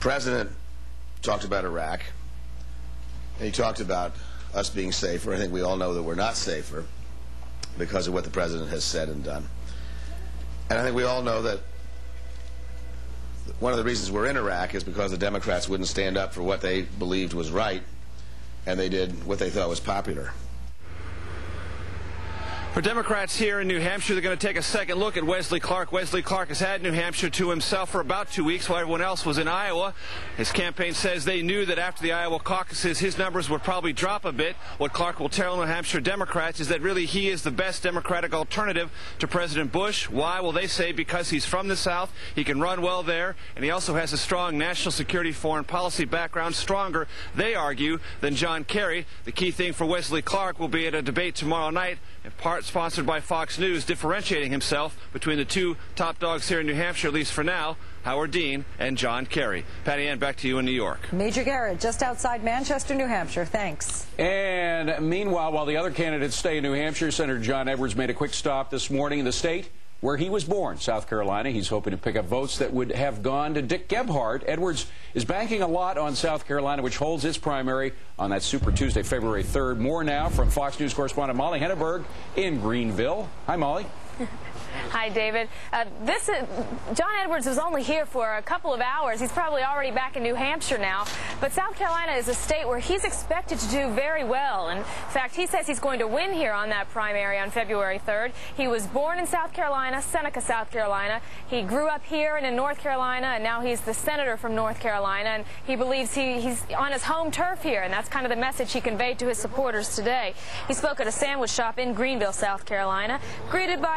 president talked about Iraq, and he talked about us being safer. I think we all know that we're not safer because of what the president has said and done. And I think we all know that one of the reasons we're in Iraq is because the Democrats wouldn't stand up for what they believed was right, and they did what they thought was popular. For Democrats here in New Hampshire, they're going to take a second look at Wesley Clark. Wesley Clark has had New Hampshire to himself for about 2 weeks while everyone else was in Iowa. His campaign says they knew that after the Iowa caucuses, his numbers would probably drop a bit. What Clark will tell New Hampshire Democrats is that really he is the best Democratic alternative to President Bush. Why? Well, they say because he's from the South, he can run well there, and he also has a strong national security foreign policy background, stronger, they argue, than John Kerry. The key thing for Wesley Clark will be at a debate tomorrow night, in part sponsored by Fox News, differentiating himself between the two top dogs here in New Hampshire, at least for now, Howard Dean and John Kerry. Patty Ann, back to you in New York. Major Garrett, just outside Manchester, New Hampshire. Thanks. And meanwhile, while the other candidates stay in New Hampshire, Senator John Edwards made a quick stop this morning in the state where he was born, South Carolina. He's hoping to pick up votes that would have gone to Dick Gebhardt. Edwards is banking a lot on South Carolina, which holds its primary on that Super Tuesday, February 3rd. More now from Fox News correspondent Molly Henneberg in Greenville. Hi, Molly. Hi, David. John Edwards was only here for a couple of hours. He's probably already back in New Hampshire now. But South Carolina is a state where he's expected to do very well. In fact, he says he's going to win here on that primary on February 3rd. He was born in South Carolina, Seneca, South Carolina. He grew up here and in North Carolina, and now he's the senator from North Carolina. And he believes he's on his home turf here, and that's kind of the message he conveyed to his supporters today. He spoke at a sandwich shop in Greenville, South Carolina, greeted by